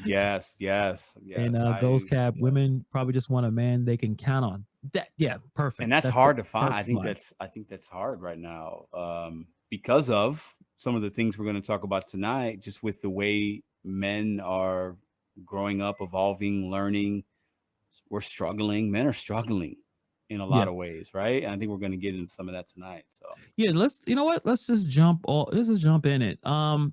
And yes. Ghost I Cap, yes. women probably just want a man they can count on. That, yeah, And perfect. that's That's the hard to find. perfect line. I think that's hard right now, because of some of the things we're going to talk about tonight. Just with the way men are growing up, evolving, learning, we're struggling. Men are struggling in a lot Yeah, of ways, right? And I think we're going to get into some of that tonight. So yeah. Let's, you know what? Let's just jump in it. Um,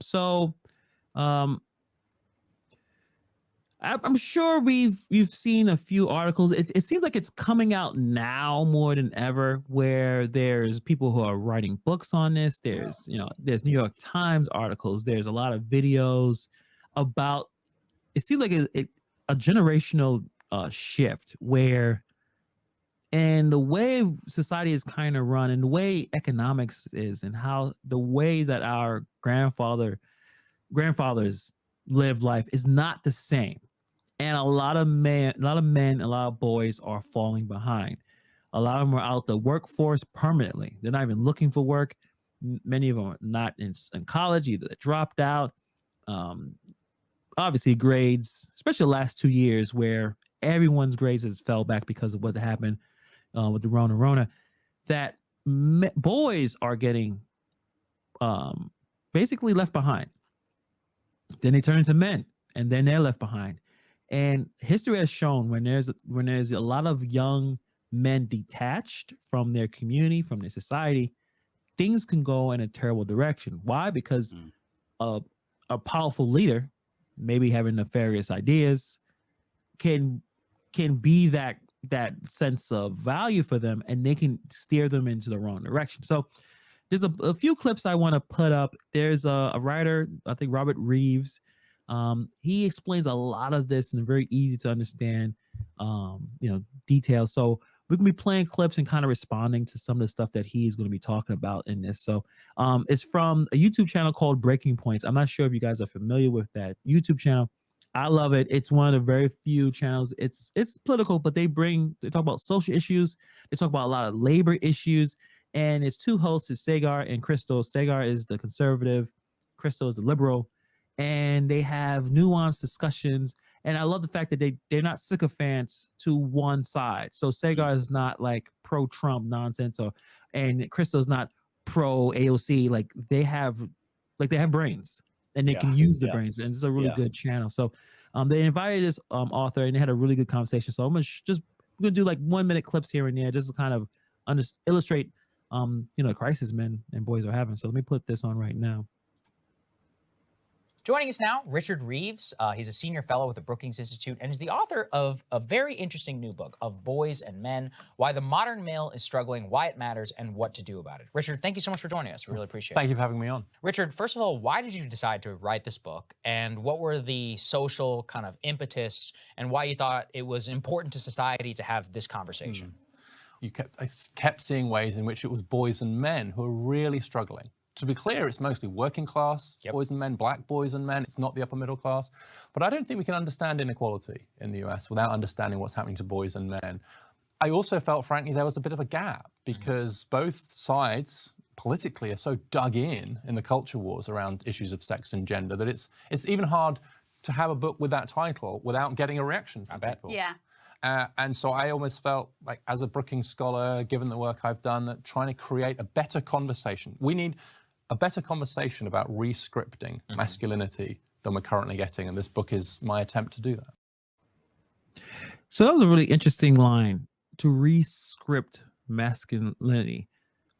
I'm sure we've seen a few articles. It seems like it's coming out now more than ever, where there's people who are writing books on this. There's New York Times articles. There's a lot of videos about. It seems like a generational shift where, and the way society is kind of run, and the way economics is, and how the way that our grandfathers lived life is not the same, and a lot of boys are falling behind. A lot of them are out the workforce permanently. They're not even looking for work. Many of them are not in college, either they dropped out. Um, Obviously, grades, especially the last 2 years, where everyone's grades has fell back because of what happened with the Rona, that boys are getting um, basically left behind. Then they turn into men, and then they're left behind. And history has shown when there's a lot of young men detached from their community, from their society, things can go in a terrible direction. Why? Because mm, a, a powerful leader, maybe having nefarious ideas, can can be that sense of value for them, and they can steer them into the wrong direction. So there's a few clips I want to put up. There's a writer, I think Robert Reeves. He explains a lot of this in a very easy to understand, details. So we can be playing clips and kind of responding to some of the stuff that he's going to be talking about in this. So it's from a YouTube channel called Breaking Points. I'm not sure if you guys are familiar with that YouTube channel. I love it. It's one of the very few channels. It's political, but they talk about social issues. They talk about a lot of labor issues, and it's two hosts, it's Sagar and Crystal. Sagar is the conservative, Crystal is the liberal, and they have nuanced discussions. And I love the fact that they're not sycophants to one side. So mm. Sagar is not like pro Trump nonsense, and Crystal is not pro AOC. Like they have brains, and they Yeah, can use the yeah, brains, and it's a really yeah. good channel. So they invited this author, and they had a really good conversation. So I'm gonna do like 1 minute clips here and there, just to kind of illustrate crisis men and boys are having. So let me put this on right now. Joining us now, Richard Reeves. He's a senior fellow with the Brookings Institute and is the author of a very interesting new book, Of Boys and Men, Why the Modern Male is Struggling, Why It Matters, and What to Do About It. Richard, thank you so much for joining us. We really appreciate it. Thank you for having me on. Richard, first of all, why did you decide to write this book? And what were the social kind of impetus and why you thought it was important to society to have this conversation? I kept seeing ways in which it was boys and men who are really struggling. To be clear, it's mostly working class boys and men, black boys and men. It's not the upper middle class. But I don't think we can understand inequality in the US without understanding what's happening to boys and men. I also felt, frankly, there was a bit of a gap because both sides politically are so dug in the culture wars around issues of sex and gender that it's even hard to have a book with that title without getting a reaction from people. Yeah. And so I almost felt like, as a Brookings scholar, given the work I've done, that trying to create a better conversation. We need a better conversation about re-scripting masculinity than we're currently getting, and this book is my attempt to do that. So that was a really interesting line, to re-script masculinity,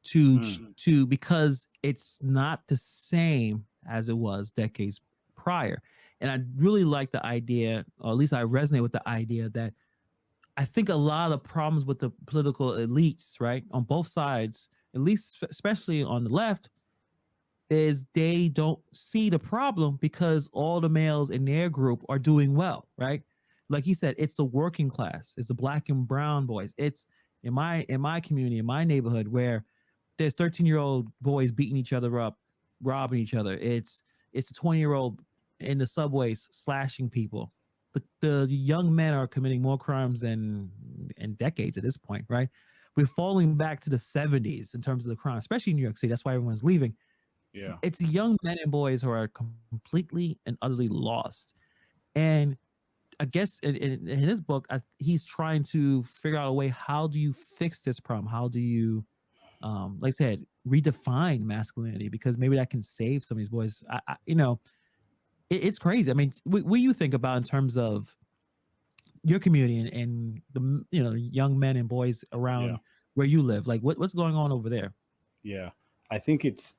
to because it's not the same as it was decades prior. And I really like the idea, or at least I resonate with the idea, that I think a lot of the problems with the political elites, right, on both sides, at least especially on the left, is they don't see the problem because all the males in their group are doing well, right? Like he said, it's the working class, it's the black and brown boys. It's in my community, in my neighborhood, where there's 13-year-old boys beating each other up, robbing each other. It's a 20-year-old in the subways slashing people. The young men are committing more crimes than in decades at this point, right? We're falling back to the 70s in terms of the crime, especially in New York City. That's why everyone's leaving. Yeah. It's young men and boys who are completely and utterly lost. And I guess in his book, he's trying to figure out a way. How do you fix this problem? How do you, like I said, redefine masculinity? Because maybe that can save some of these boys. It's crazy. I mean, what do you think about in terms of your community and the young men and boys Yeah. around where you live? Like, what's going on over there? Yeah. I think it's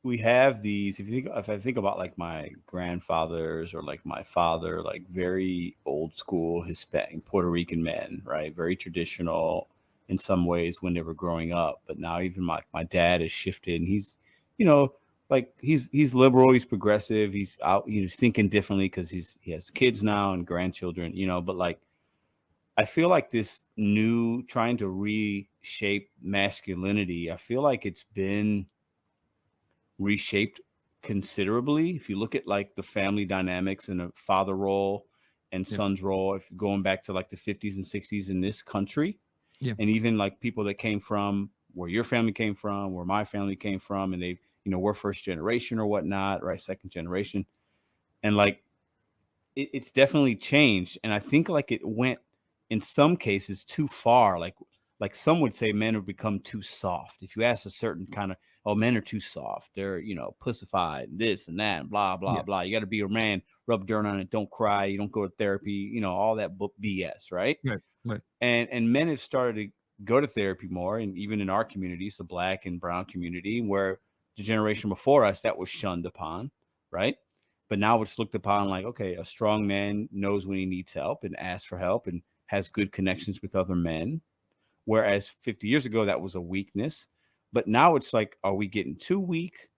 we have these. If I think about like my grandfathers or like my father, like very old school Hispanic Puerto Rican men, right? Very traditional in some ways when they were growing up. But now even my dad has shifted, and he's, you know, like he's liberal, he's progressive, he's out, he's thinking differently because he has kids now and grandchildren, But like I feel like this new trying to reshape masculinity, I feel like it's been reshaped considerably. If you look at like the family dynamics and a father role and Yeah. son's role, if you're going back to like the 50s and 60s in this country, Yeah. and even like people that came from where your family came from, where my family came from, and they, we're first generation or whatnot, right? Second generation. And like it's definitely changed. And I think like it went in some cases too far. Like some would say men have become too soft. If you ask a certain kind of, oh, men are too soft. They're, pussified, this and that, and blah, blah, Yeah. blah. You got to be your man, rub dirt on it, don't cry, you don't go to therapy, all that book BS, right? Right. Right. And men have started to go to therapy more, and even in our communities, the black and brown community, where the generation before us that was shunned upon, right? But now it's looked upon like, okay, a strong man knows when he needs help and asks for help and has good connections with other men. Whereas 50 years ago, that was a weakness. But now it's like, are we getting too weak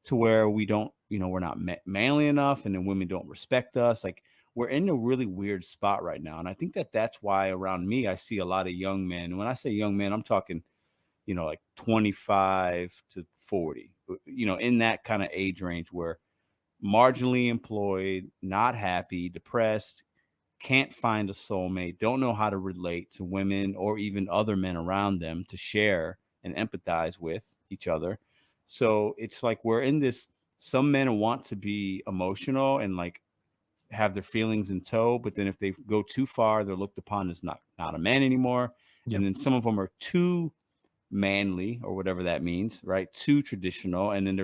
to where we don't, we're not manly enough, and then women don't respect us? Like, we're in a really weird spot right now. And I think that that's why around me, I see a lot of young men. And when I say young men, I'm talking, like 25 to 40, in that kind of age range, where marginally employed, not happy, depressed, can't find a soulmate, don't know how to relate to women or even other men around them to share and empathize with each other. So it's like we're in this. Some men want to be emotional and like have their feelings in tow, but then if they go too far, they're looked upon as not a man anymore. Yeah. And then some of them are too manly or whatever that means, right? Too traditional, and then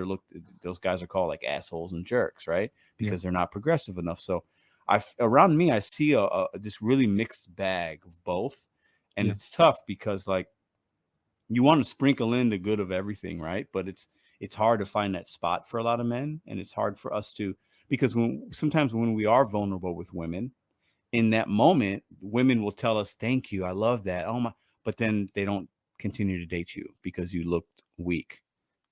those guys are called like assholes and jerks, right? Yeah. Because they're not progressive enough. So around me I see this really mixed bag of both, and Yeah. it's tough because like you want to sprinkle in the good of everything, right? But it's hard to find that spot for a lot of men, and it's hard for us to, because sometimes when we are vulnerable with women, in that moment, women will tell us, "Thank you, I love that." Oh my, but then they don't continue to date you because you looked weak,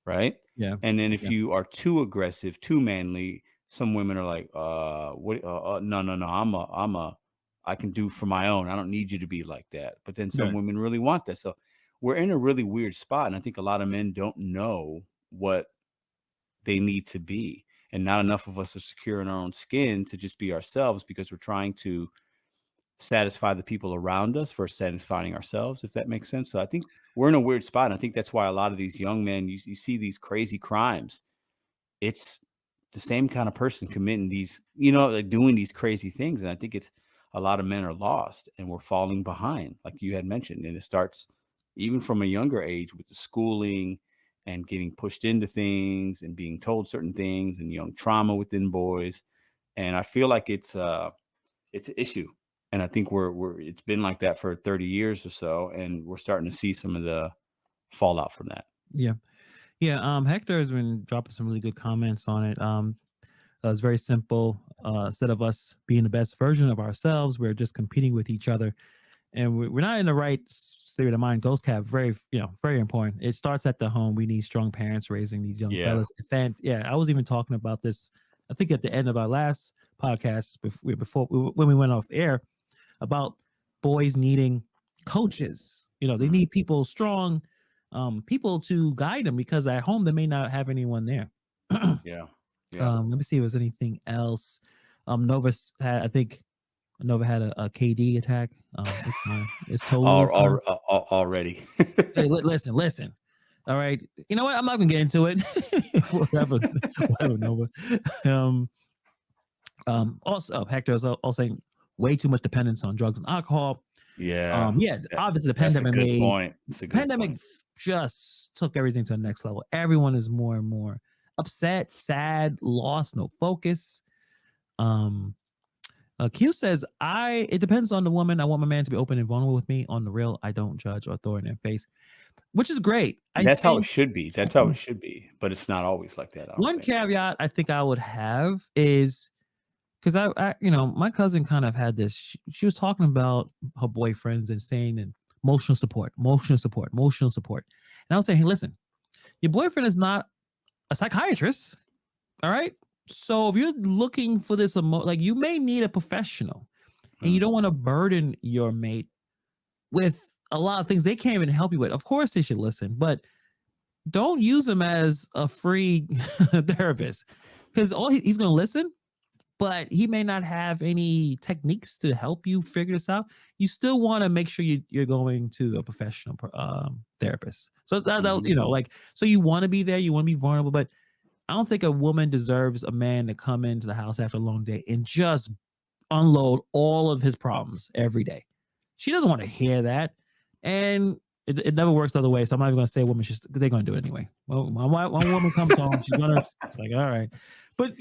right? Yeah. And then if Yeah. you are too aggressive, too manly, some women are like, what? No, no, no, I can do for my own. I don't need you to be like that." But then some Right. women really want that. So we're in a really weird spot, and I think a lot of men don't know what they need to be, and not enough of us are secure in our own skin to just be ourselves because we're trying to satisfy the people around us for satisfying ourselves, if that makes sense. So I think we're in a weird spot. And I think that's why a lot of these young men, you see these crazy crimes. It's the same kind of person committing these, like doing these crazy things. And I think it's a lot of men are lost and we're falling behind, like you had mentioned. And it starts even from a younger age with the schooling and getting pushed into things and being told certain things and young trauma within boys. And I feel like it's an issue. And I think it's been like that for 30 years or so, and we're starting to see some of the fallout from that. Yeah. Yeah. Hector has been dropping some really good comments on it. It's very simple. Instead of us being the best version of ourselves, we're just competing with each other, and we're not in the right state of mind. Ghost Cap, very, very important. It starts at the home. We need strong parents raising these young Yeah. fellas. Yeah, I was even talking about this, I think at the end of our last podcast before when we went off air, about boys needing coaches. They need people, strong people to guide them, because at home they may not have anyone there. Yeah. Yeah. Let me see if there's anything else. Nova's had, I think Nova had a KD attack. It's fine. It's totally fine. Already. Hey, listen. All right. You know what? I'm not gonna get into it. whatever, Nova. Um, Also, Hector's also saying way too much dependence on drugs and alcohol. Yeah. Yeah, obviously the That's a pandemic good point. It's a good pandemic point. just took everything to the next level. Everyone is more and more upset, sad, lost, no focus. Q says, it depends on the woman. I want my man to be open and vulnerable with me. On the real, I don't judge or throw it in their face, which is great. I That's how it think should be. That's how it should be. But it's not always like that, I don't one think. caveat I think I would have is because my cousin kind of had this. She was talking about her boyfriends and saying and emotional support, emotional support, emotional support. And I was saying, hey, listen, your boyfriend is not a psychiatrist. All right. So if you're looking for this, like you may need a professional, and you don't want to burden your mate with a lot of things they can't even help you with. Of course, they should listen, but don't use him as a free therapist because he's going to listen, but he may not have any techniques to help you figure this out. You still want to make sure you're going to a professional therapist. So that was, like, so you want to be there, you want to be vulnerable, but I don't think a woman deserves a man to come into the house after a long day and just unload all of his problems every day. She doesn't want to hear that. And it never works the other way. So I'm not even going to say women, they're going to do it anyway. Well, one woman comes home, she's going to, it's like, all right. But,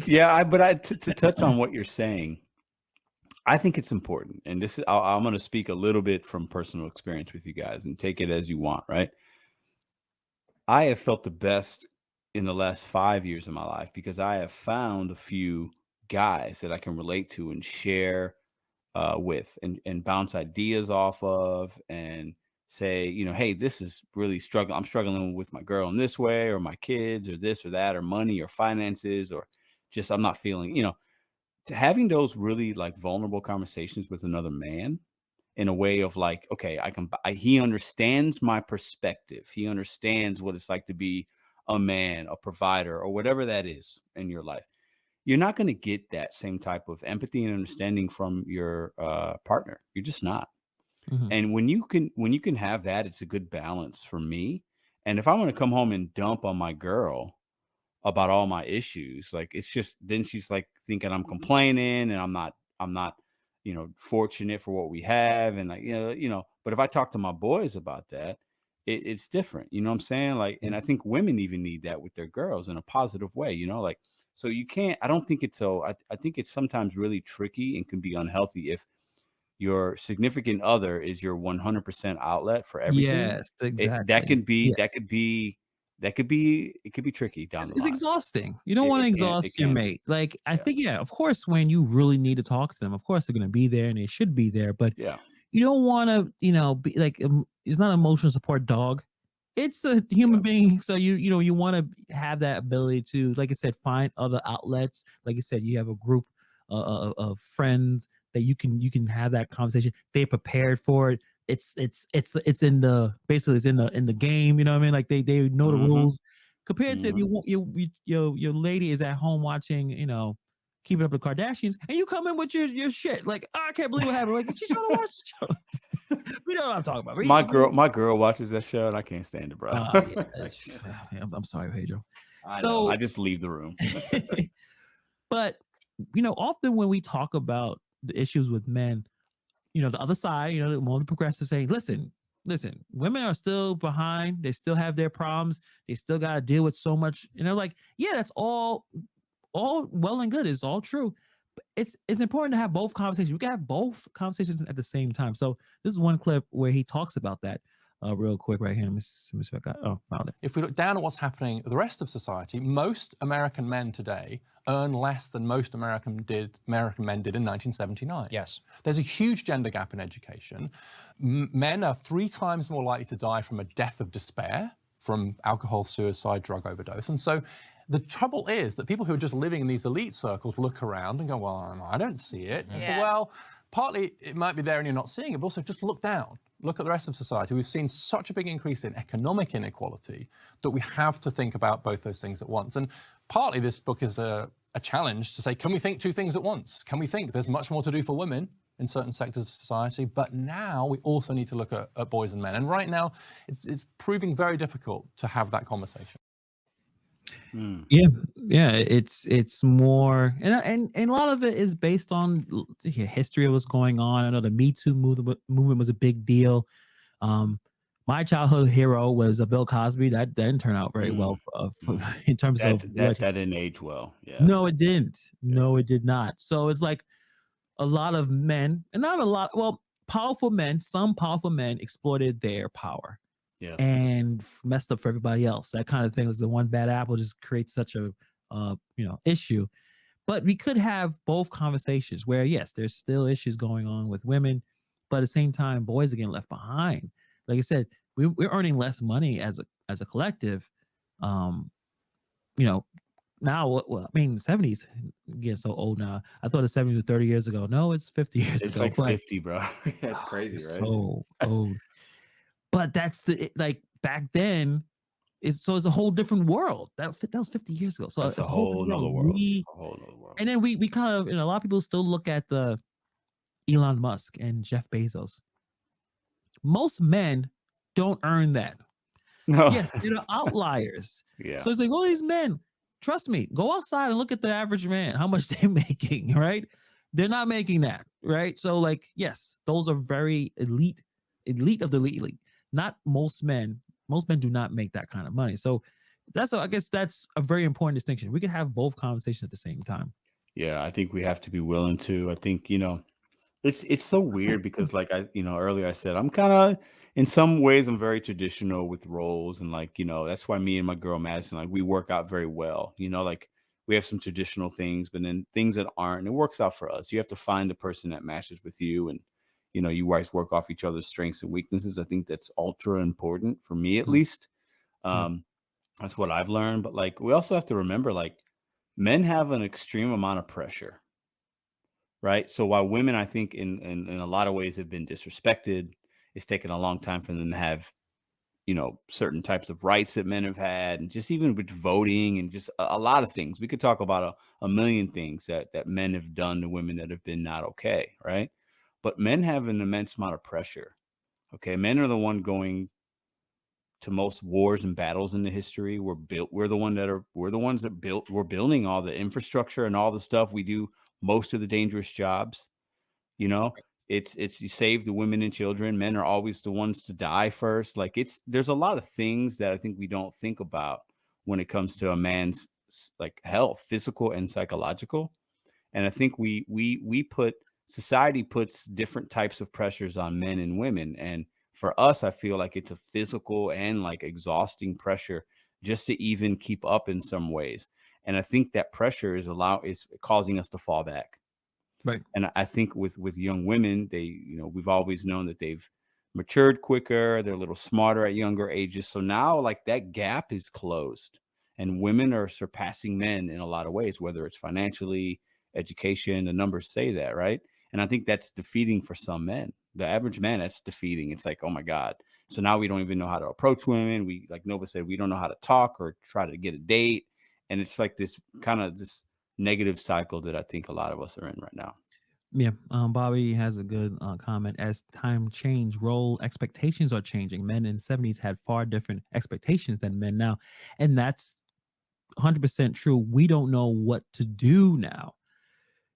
yeah, but to touch on what you're saying, I think it's important. And this is, I'm going to speak a little bit from personal experience with you guys and take it as you want, right? I have felt the best in the last 5 years of my life because I have found a few guys that I can relate to and share with and bounce ideas off of and say, hey, this is really struggling. I'm struggling with my girl in this way or my kids or this or that or money or finances or just I'm not feeling, to having those really like vulnerable conversations with another man in a way of like, okay, he understands my perspective. He understands what it's like to be a man, a provider, or whatever that is in your life. You're not going to get that same type of empathy and understanding from your partner. You're just not. Mhm. And when you can have that, it's a good balance for me. And if I want to come home and dump on my girl about all my issues, like it's just then she's like thinking I'm complaining and I'm not fortunate for what we have and like but if I talk to my boys about that, it's different, you know what I'm saying, like, and I think women even need that with their girls in a positive way, like, so you can't, I don't think it's so I think it's sometimes really tricky and can be unhealthy if your significant other is your 100% outlet for everything. Yes, That exactly. could be Yeah. it could be tricky down the It's line. exhausting. You don't want to It exhaust your can be. mate. Like, I Yeah. think, yeah, of course, when you really need to talk to them, of course, they're going to be there and they should be there. But Yeah. you don't want to, be like, it's not an emotional support dog. It's a Yeah. human being. So you want to have that ability to, like I said, find other outlets. Like I said, you have a group of friends that you can have that conversation. They're prepared for it. It's in the basically it's in the game. You know what I mean? Like they know the Mhm. rules. Compared to if Mhm. your lady is at home watching, Keeping Up with the Kardashians, and you come in with your shit. Like, oh, I can't believe what happened. Like, she's trying to watch the show. We know what I'm talking about. My girl watches that show and I can't stand it, bro. Yeah, I can't stand it. yeah, I'm sorry, Pedro. I know. So, I just leave the room. but often when we talk about the issues with men, the other side, the more the progressive saying, listen, women are still behind. They still have their problems. They still got to deal with so much. Like, yeah, that's all well and good. It's all true. But it's important to have both conversations. We can have both conversations at the same time. So this is one clip where he talks about that real quick right here. Let me see if I got, found it. If we look down at what's happening with the rest of society, most American men today earn less than most American men did in 1979. Yes. There's a huge gender gap in education. Men are 3 times more likely to die from a death of despair, from alcohol, suicide, drug overdose. And so the trouble is that people who are just living in these elite circles look around and go, well, I don't see it. And so, well, partly it might be there and you're not seeing it, but also just look down. Look at the rest of society. We've seen such a big increase in economic inequality that we have to think about both those things at once. And partly this book is a challenge to say, can we think 2 things at once? Can we think there's much more to do for women in certain sectors of society, but now we also need to look at boys and men. And right now, it's proving very difficult to have that conversation. Yeah, it's more, and a lot of it is based on history of what's going on. I know the Me Too movement was a big deal. My childhood hero was Bill Cosby. That didn't turn out very well in terms of that didn't age well. Yeah. No, it didn't. No, it did not. So it's like a lot of men, and not a lot. Well, powerful men. Some powerful men exploited their power Yes. and messed up for everybody else. That kind of thing was the one bad apple just creates such a issue. But we could have both conversations where yes, there's still issues going on with women, but at the same time, boys are getting left behind. Like I said, we're earning less money as a collective. You know, now I mean, the 70s getting so old now. I thought the 70s were 30 years ago. No, it's 50 years It's ago. like 50, bro. It's crazy, right? So old. But that's like back then. It's a whole different world. That was 50 years ago. So That's it's a whole nother world. A whole nother world. And then we kind of, a lot of people still look at the Elon Musk and Jeff Bezos. Most men don't earn that. No. Yes, they're outliers. Yeah. So it's like, all these men, trust me, go outside and look at the average man, how much they're making, right? They're not making that, right? So like, yes, those are very elite of the elite. Not most men. Most men do not make that kind of money. So I guess that's a very important distinction. We could have both conversations at the same time. Yeah, I think we have to be willing to. I think, it's so weird because like earlier I said, I'm kind of, in some ways I'm very traditional with roles, and like, that's why me and my girl Madison, like we work out very well. Like we have some traditional things, but then things that aren't, and it works out for us. You have to find the person that matches with you, and you guys work off each other's strengths and weaknesses. I think that's ultra important for me, at least. That's what I've learned. But like, we also have to remember, like, men have an extreme amount of pressure, right? So while women, I think, in a lot of ways have been disrespected, it's taken a long time for them to have, certain types of rights that men have had, and just even with voting and just a lot of things. We could talk about a million things that men have done to women that have been not okay, right? But men have an immense amount of pressure. Okay, men are the one going to most wars and battles in the history. We're the ones that built. We're building all the infrastructure and all the stuff. We do most of the dangerous jobs. You know, it's you save the women and children. Men are always the ones to die first. Like, there's a lot of things that I think we don't think about when it comes to a man's like health, physical and psychological. And I think society puts different types of pressures on men and women. And for us, I feel like it's a physical and like exhausting pressure just to even keep up in some ways. And I think that pressure is causing us to fall back. Right. And I think with young women, we've always known that they've matured quicker. They're a little smarter at younger ages. So now like that gap is closed, and women are surpassing men in a lot of ways, whether it's financially, education. The numbers say that, right? And I think that's defeating for some men. The average man, that's defeating. It's like, oh my God. So now we don't even know how to approach women. We, like Nova said, we don't know how to talk or try to get a date. And it's like this kind of this negative cycle that I think a lot of us are in right now. Yeah. Bobby has a good comment. As time change, role expectations are changing. Men in the 70s had far different expectations than men now. And that's 100% true. We don't know what to do now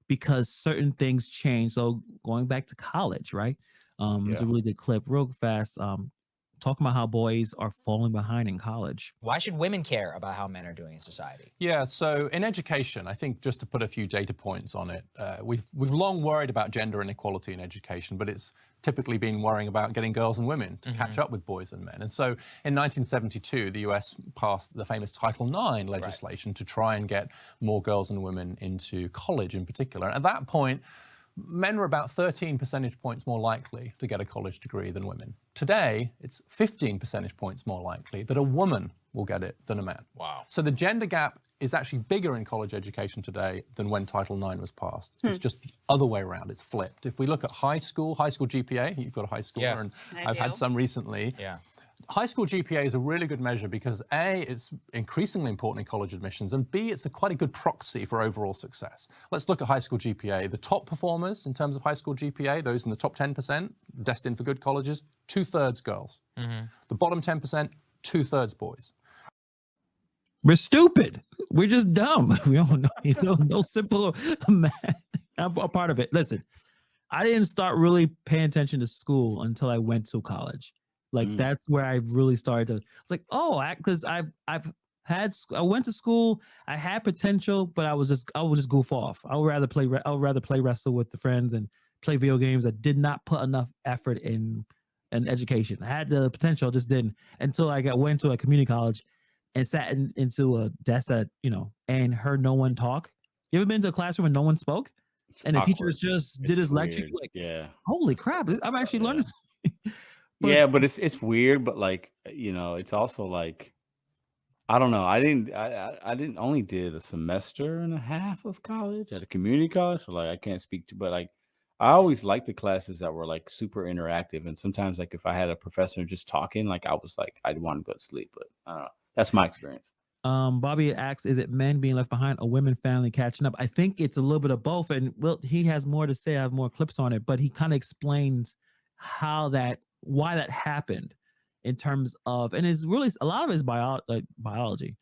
because certain things change. So going back to college, right? There's a really good clip, real fast, talking about how boys are falling behind in college. Why should women care about how men are doing in society? Yeah, so in education, I think just to put a few data points on it, we've long worried about gender inequality in education, but it's typically been worrying about getting girls and women to catch up with boys and men. And so in 1972, the US passed the famous Title IX legislation to try and get more girls and women into college in particular. And at that point, men were about 13 percentage points more likely to get a college degree than women. Today, it's 15 percentage points more likely that a woman will get it than a man. Wow. So the gender gap is actually bigger in college education today than when Title IX was passed. It's just the other way around. It's flipped. If we look at high school GPA, you've got a high schooler, and I've had some recently. Yeah. High school GPA is a really good measure because A, it's increasingly important in college admissions, and B, it's quite a good proxy for overall success. Let's look at high school GPA. The top performers in terms of high school GPA, those in the top 10%, destined for good colleges, 2/3 girls. The bottom 10%, 2/3 boys. We're stupid. We're just dumb. We don't know. You know, no simple math. I'm a part of it. Listen, I didn't start really paying attention to school until I went to college. Like Mm. that's where I really started to. It's like, oh, because I went to school. I had potential, but I would just goof off. I would rather play wrestle with the friends and play video games. that did not put enough effort in education. I had the potential, just didn't until went to a community college and sat into a desk that and heard no one talk. You ever been to a classroom and no one spoke? It's And the teacher awkward. just did It's his lecture. weird. You're like, Yeah. holy crap! I'm actually Yeah. learning. But Yeah, but it's weird, but like, it's also like, I don't know. I didn't only did a semester and a half of college at a community college, so like I can't speak to, but like I always liked the classes that were like super interactive. And sometimes like if I had a professor just talking, like I was like I'd want to go to sleep, but I don't know. That's my experience. Bobby asks, "Is it men being left behind or women finally catching up?" I think it's a little bit of both. And Will, he has more to say. I have more clips on it, but he kind of explains why that happened in terms of, and it's really a lot of it's biology.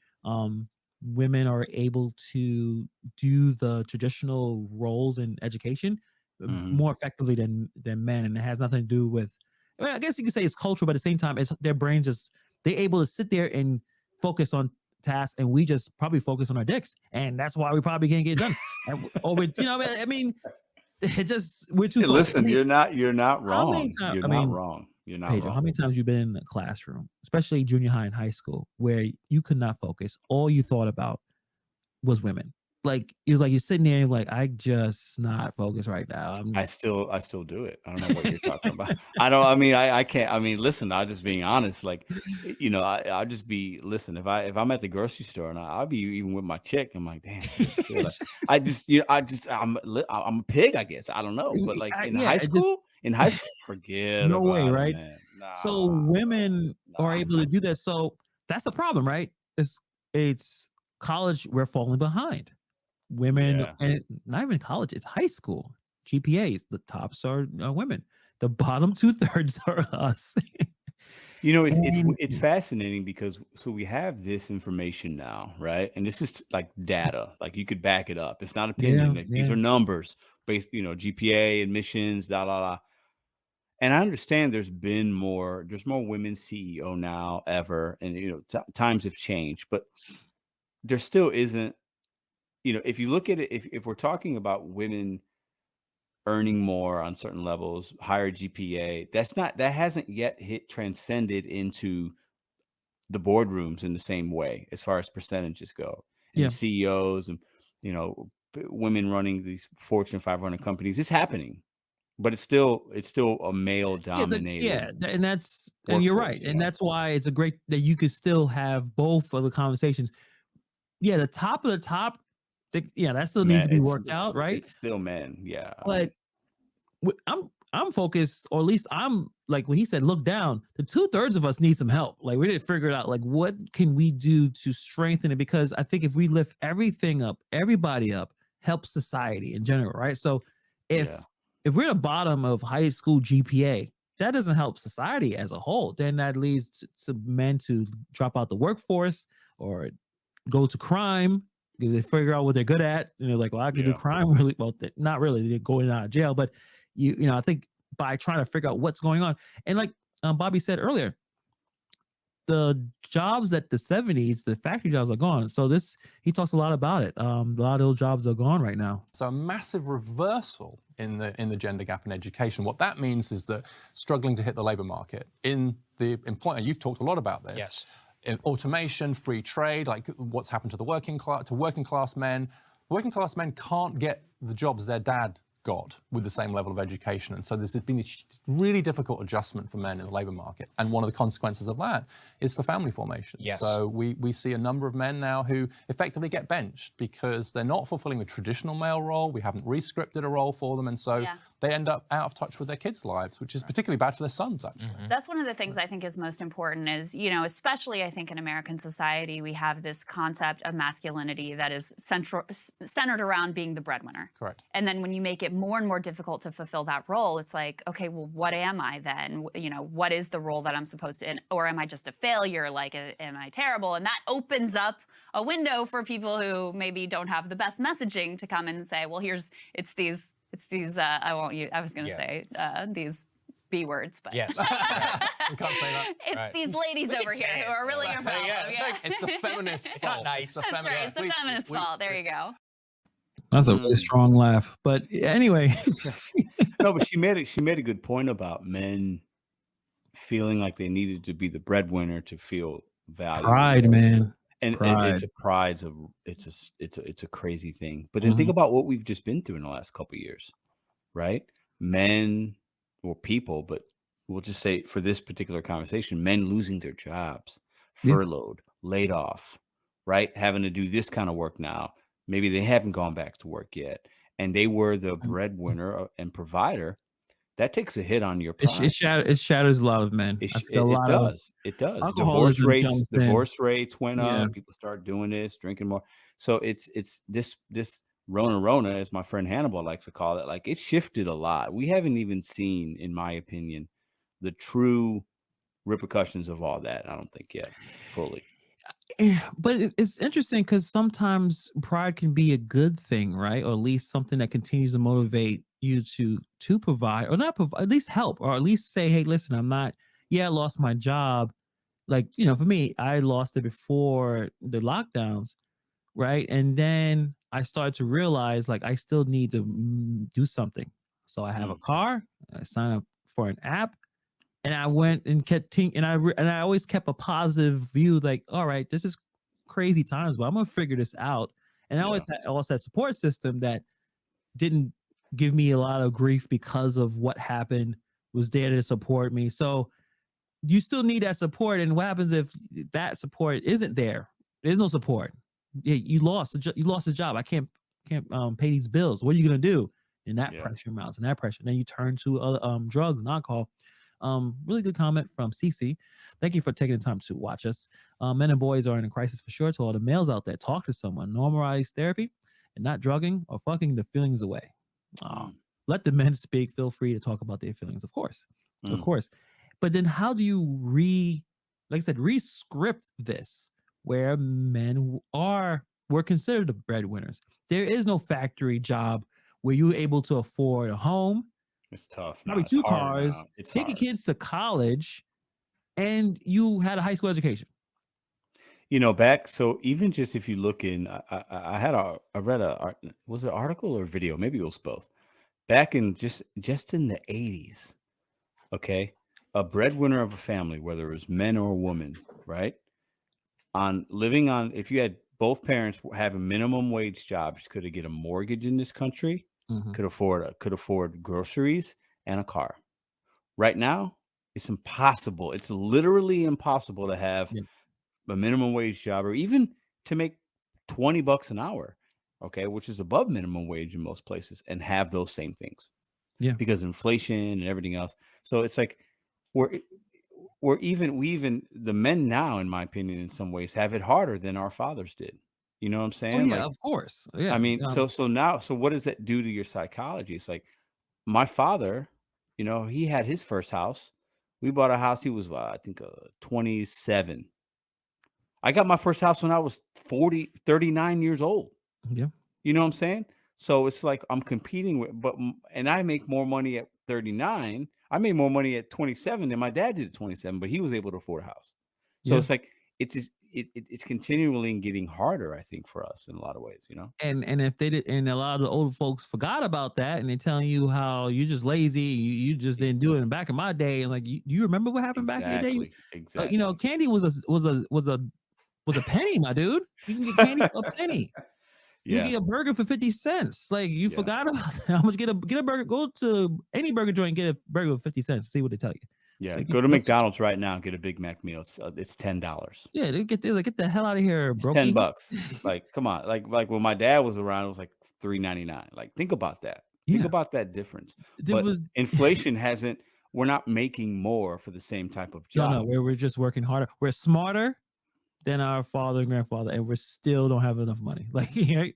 Women are able to do the traditional roles in education Mhm. more effectively than men, and it has nothing to do with. Well, I guess you could say it's cultural, but at the same time, it's their brains just they're able to sit there and focus on tasks, and we just probably focus on our dicks, and that's why we probably can't get it done. Or with I mean, it just we're too Hey, focused. listen, you're not How many wrong. times? You're I not mean, wrong. You're not Pedro, how wrong. many times you been in the classroom, especially junior high and high school, where you could not focus? All you thought about was women. Like it was like you're sitting there and you're like, I just not focused right now. I still do it. I don't know what you're talking about. I can't. I mean, listen, I'm just being honest. Like, I'll just be listen. If I'm at the grocery store and I'll be even with my chick, I'm like, damn, she looks good. Like, I'm a pig, I guess. I don't know. But like Yeah, it just in high school, forget no way, about it, right? man. So Nah, bro. women are able Nah. to do that. So that's the problem, right? It's college. We're falling behind. Women, Yeah. and not even college. It's high school. GPAs. The tops are women. The bottom 2/3 are us. And It's fascinating because so we have this information now, right? And this is like data, like you could back it up. It's not yeah, opinion. Like, these yeah, are numbers based, GPA, admissions, da da da. And I understand there's more women CEO now ever, and times have changed, but there still isn't. If you look at it, if we're talking about women earning more on certain levels, higher GPA, that hasn't yet transcended into the boardrooms in the same way as far as percentages go, and the yeah. CEOs and women running these Fortune 500 companies. It's happening, but it's still a male dominated And and you're workforce. right, and that's why it's a great that you could still have both of the conversations. Yeah, the top of the top, yeah, that still needs Man, to be worked out, right? it's still men. Yeah, I mean, But I'm focused, or at least I'm like when he said, look down. The 2/3 of us need some help. Like we didn't figure it out. Like what can we do to strengthen it? Because I think if we lift everything up, everybody up, helps society in general, right? So if yeah, if we're at the bottom of high school GPA, that doesn't help society as a whole. Then that leads to men to drop out the workforce or go to crime because they figure out what they're good at. And they're like, well, I can do yeah. crime really well. Not really. They're going out of jail, but I think by trying to figure out what's going on, and like Bobby said earlier, the jobs at the 70s, the factory jobs are gone. So he talks a lot about it. A lot of those jobs are gone right now. So a massive reversal in the gender gap in education. What that means is that struggling to hit the labor market in the employment. You've talked a lot about this. Yes. In automation, free trade, like what's happened to the working class men. Working class men can't get the jobs their dad got with the same level of education. And so there's been a really difficult adjustment for men in the labor market. And one of the consequences of that is for family formation. Yes. So we see a number of men now who effectively get benched because they're not fulfilling the traditional male role. We haven't re-scripted a role for them. And so they end up out of touch with their kids' lives, which is particularly bad for their sons, actually. That's one of the things I think is most important is, especially I think in American society, we have this concept of masculinity that is centered around being the breadwinner. Correct. And then when you make it more and more difficult to fulfill that role, it's like, okay, well, what am I then? What is the role that I'm supposed to, or am I just a failure? Like, am I terrible? And that opens up a window for people who maybe don't have the best messaging to come in and say, well, it's these I was going to say these B words, but Yes. We can't say that. it's these ladies We can over say here it. who are really your problem. Yeah. It's the feminist's It's not fault. nice. the That's right. It's the we- feminist's we- fault. There you go. That's a really strong laugh. But anyway, No, but she made a good point about men feeling like they needed to be the breadwinner to feel valued. pride, man. And Pride. it's a crazy thing. But then think about what we've just been through in the last couple of years, right? Men or people, but we'll just say for this particular conversation, men losing their jobs, Yeah. furloughed, laid off, right? Having to do this kind of work now. Maybe they haven't gone back to work yet, and they were the breadwinner and provider. That takes a hit on your pride. It shatters a lot of men. It I think a lot does. It does. alcoholism jumps in. Divorce rates went Yeah. up. People start doing this, drinking more. So it's this Rona, as my friend Hannibal likes to call it. Like, it shifted a lot. We haven't even seen, in my opinion, the true repercussions of all that. I don't think yet fully. But it's interesting because sometimes pride can be a good thing, right? Or at least something that continues to motivate you to provide, or not provide, at least help, or at least say, hey, listen, I lost my job. Like, for me, I lost it before the lockdowns, right? And then I started to realize, like, I still need to do something. So I have a car, I signed up for an app, and I went and kept and I always kept a positive view, like, all right, this is crazy times, but I'm gonna figure this out. And I also had support system that didn't give me a lot of grief because of what happened, was there to support me. So you still need that support. And what happens if that support isn't there? There's no support. You lost a job. I can't pay these bills. What are you gonna do? And that pressure mounts, and that pressure. Then you turn to other drugs and alcohol. Really good comment from CC. Thank you for taking the time to watch us. Men and boys are in a crisis for sure. To all the males out there, talk to someone. Normalize therapy and not drugging or fucking the feelings away. Let the men speak. Feel free to talk about their feelings, of course. Of course. But then how do you re-script this where men were considered the breadwinners? There is no factory job where you're able to afford a home. It's tough. Probably two cars, take your kids to college, and you had a high school education. So even just if you look in, I read was it an article or a video? Maybe it was both. Back in just in the 80s, okay, a breadwinner of a family, whether it was men or women, right, if you had both parents having minimum wage jobs, could have get a mortgage in this country, could afford groceries and a car. Right now, it's impossible. It's literally impossible to have a minimum wage job, or even to make $20 an hour, okay, which is above minimum wage in most places, and have those same things. Yeah. Because inflation and everything else. So it's like the men now, in my opinion, in some ways, have it harder than our fathers did. You know what I'm saying? Oh, yeah, of course. Yeah. I mean, so what does that do to your psychology? It's like, my father, he had his first house. We bought a house. He was, I think, 27. I got my first house when I was 39 years old. Yeah. You know what I'm saying? So it's like I'm competing and I make more money at 39. I made more money at 27 than my dad did at 27, but he was able to afford a house. So it's like, it's continually getting harder, I think, for us in a lot of ways, And if they did, and a lot of the older folks forgot about that, and they're telling you how you're just lazy, you just didn't do it. And back in my day, and like, you remember what happened back in the day? Exactly. Candy was a penny, my dude. You can get candy for a penny. You can get a burger for 50 cents. Like, you forgot about that. How much get a burger? Go to any burger joint, get a burger for 50 cents. See what they tell you. Yeah, like, go to McDonald's right now and get a Big Mac meal. It's $10. Yeah, they get the hell out of here, bro. $10. Like, come on. Like when my dad was around, it was like $3.99. Like, think about that. Think about that difference. Inflation we're not making more for the same type of job. No, we're just working harder. We're smarter than our father and grandfather, and we still don't have enough money. Like, this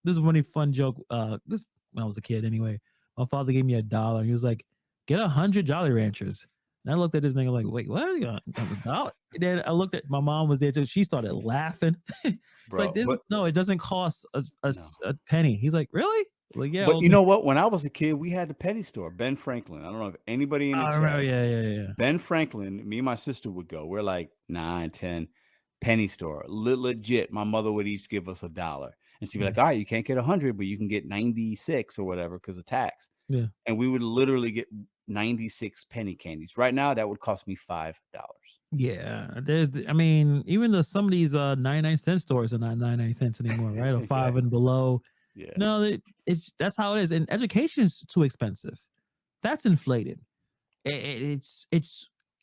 is a really fun joke. This when I was a kid anyway. My father gave me $1. He was like, get 100 Jolly Ranchers. And I looked at this nigga like, wait, what? $1? And then I looked at my mom was there too. She started laughing. It's Bro, like, this, but no, it doesn't cost a penny. He's like, really? Like, yeah. but you know what? When I was a kid, we had the penny store, Ben Franklin. I don't know if anybody in the I chat. remember, yeah. Ben Franklin, me and my sister would go. We're like 9, 10, penny store. Legit. My mother would each give us $1. And she'd be like, all right, you can't get 100, but you can get 96 or whatever because of tax. Yeah. And we would literally get 96 penny candies. Right now, that would cost me $5. Yeah. Even some of these 99-cent stores are not 99 cents anymore, right? Or 5 and below. Yeah. No, that's how it is. And education is too expensive. That's inflated. It's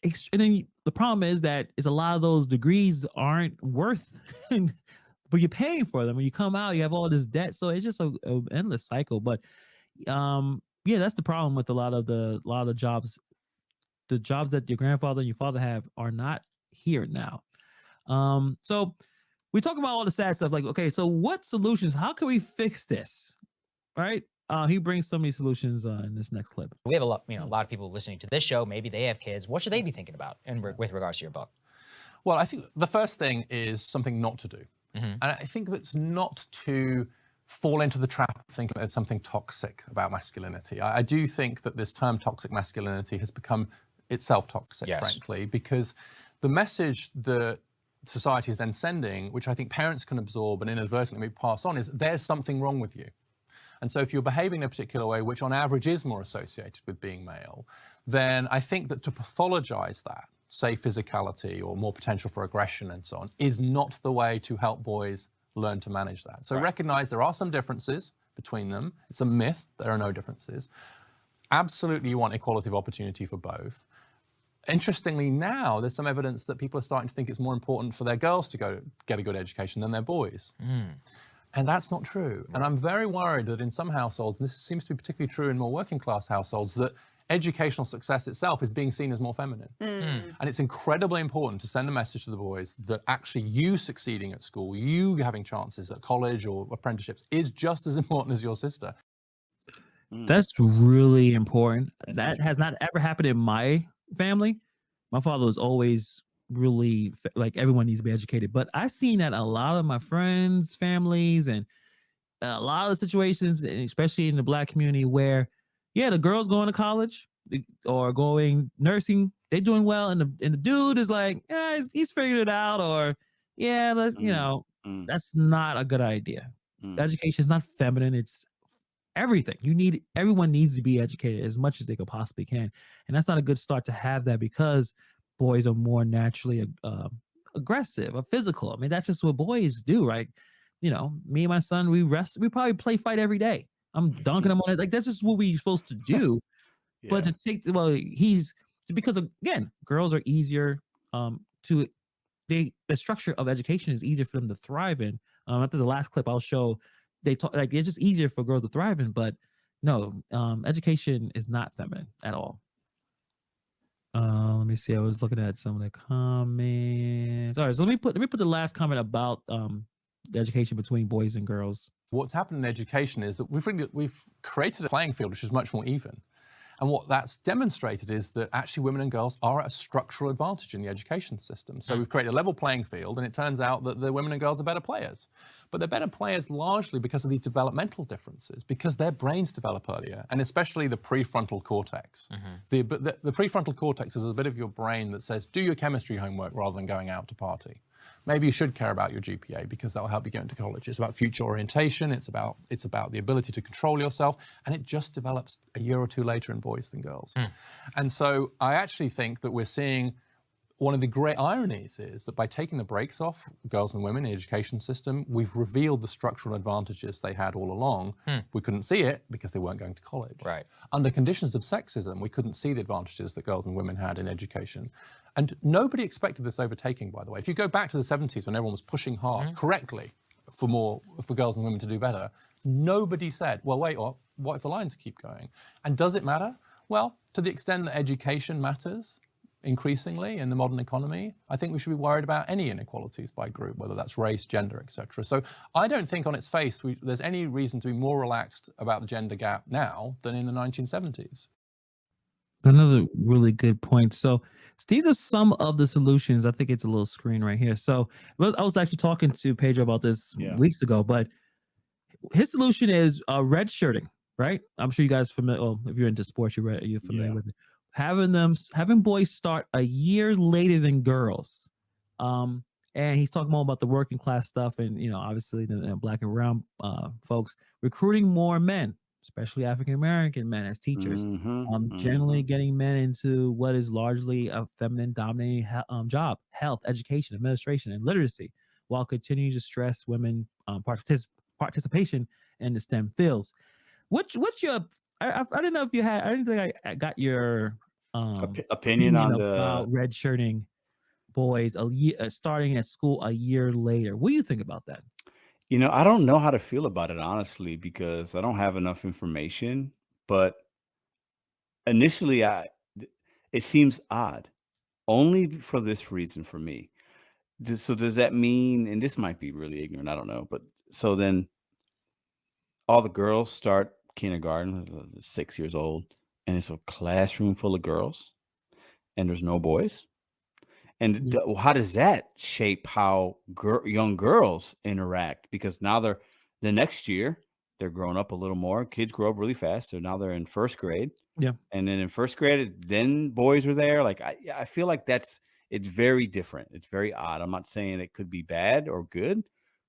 and then the problem is that it's a lot of those degrees aren't worth but you're paying for them. When you come out, you have all this debt. So it's just a endless cycle. But yeah, that's the problem with a lot of the jobs. The jobs that your grandfather and your father have are not here now. So we talk about all the sad stuff. Like, okay, so what solutions? How can we fix this? Right? He brings so many solutions in this next clip. We have a lot of people listening to this show. Maybe they have kids. What should they be thinking about with regards to your book? Well, I think the first thing is something not to do. And I think that's not to fall into the trap of thinking there's something toxic about masculinity. I do think that this term toxic masculinity has become itself toxic, frankly, because the message that society is then sending, which I think parents can absorb and inadvertently maybe pass on, is there's something wrong with you. And so if you're behaving in a particular way, which on average is more associated with being male, then I think that to pathologize that, say physicality or more potential for aggression and so on, is not the way to help boys learn to manage that. So recognize there are some differences between them. It's a myth, there are no differences. Absolutely you want equality of opportunity for both. Interestingly now, there's some evidence that people are starting to think it's more important for their girls to get a good education than their boys. And that's not true. And I'm very worried that in some households, and this seems to be particularly true in more working class households, that educational success itself is being seen as more feminine. And it's incredibly important to send a message to the boys that actually you succeeding at school, you having chances at college or apprenticeships is just as important as your sister. That's really important. That has not ever happened in my family. My father was always really like everyone needs to be educated, but I've seen that a lot of my friends, families, and a lot of situations, and especially in the Black community, where the girls going to college or going nursing, they're doing well, and the dude is like, he's figured it out, or let's that's not a good idea. Education is not feminine, it's everything. Everyone needs to be educated as much as they could possibly can, and that's not a good start to have that, because boys are more naturally aggressive or physical. I mean, that's just what boys do, right? Me and my son, we probably play fight every day. I'm dunking him on it. Like, that's just what we're supposed to do. But to take, because again, girls are easier the structure of education is easier for them to thrive in. After the last clip I'll show, they talk like it's just easier for girls to thrive in, but no, education is not feminine at all. Let me see. I was looking at some of the comments. All right, so let me put the last comment about the education between boys and girls. What's happened in education is that we've created a playing field which is much more even. And what that's demonstrated is that actually women and girls are at a structural advantage in the education system. So we've created a level playing field, and it turns out that the women and girls are better players. But they're better players largely because of the developmental differences, because their brains develop earlier, and especially the prefrontal cortex. The prefrontal cortex is a bit of your brain that says, do your chemistry homework rather than going out to party. Maybe you should care about your GPA because that will help you get into college. It's about future orientation. It's about the ability to control yourself, and it just develops a year or two later in boys than girls. And so I actually think that we're seeing one of the great ironies is that by taking the brakes off girls and women in the education system, we've revealed the structural advantages they had all along. We couldn't see it because they weren't going to college. Under conditions of sexism, we couldn't see the advantages that girls and women had in education. And nobody expected this overtaking, by the way. If you go back to the 70s when everyone was pushing hard, correctly, for girls and women to do better, nobody said, well, wait, what if the lines keep going? And does it matter? Well, to the extent that education matters, increasingly in the modern economy, I think we should be worried about any inequalities by group, whether that's race, gender, etc. So I don't think on its face there's any reason to be more relaxed about the gender gap now than in the 1970s. Another really good point. So these are some of the solutions. I think it's a little screen right here. So I was actually talking to Pedro about this Yeah. weeks ago, but his solution is red shirting, right? I'm sure you guys familiar. Well, if you're into sports, you're familiar Yeah. with it. Having boys start a year later than girls. Um, and he's talking more about the working class stuff, and obviously the black and brown folks recruiting more men, especially African American men as teachers. Generally getting men into what is largely a feminine dominating job, health, education, administration, and literacy, while continuing to stress women participation in the STEM fields. What's your I didn't know if you had I didn't think I got your Opinion on about the red shirting boys a year starting at school a year later. What do you think about that? I don't know how to feel about it, honestly, because I don't have enough information. But initially, it seems odd, only for this reason for me. So does that mean, and this might be really ignorant, I don't know, but so then all the girls start kindergarten, 6 years old, and it's a classroom full of girls, and there's no boys? And Yeah. how does that shape how young girls interact? Because now the next year they're growing up a little more. Kids grow up really fast. So now they're in first grade, Yeah. and then in first grade, then boys are there. Like I feel like it's very different. It's very odd. I'm not saying it could be bad or good,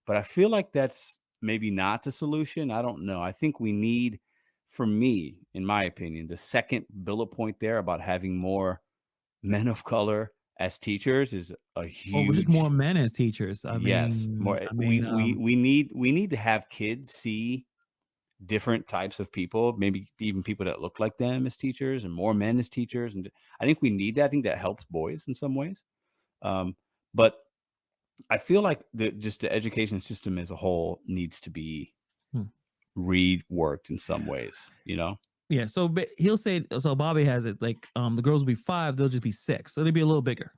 but I feel like that's maybe not the solution. I don't know. I think we need, for me, in my opinion, the second bullet point there about having more men of color as teachers is a Or just more huge. men as teachers. I Yes, mean, more. We need to have kids see different types of people, maybe even people that look like them as teachers, and more men as teachers. And I think we need that. I think that helps boys in some ways. Um, but I feel like just the education system as a whole needs to be hmm. reworked in some ways. Yeah. So he'll say so. Bobby has it like the girls will be 5, they'll just be 6, so they'll be a little bigger.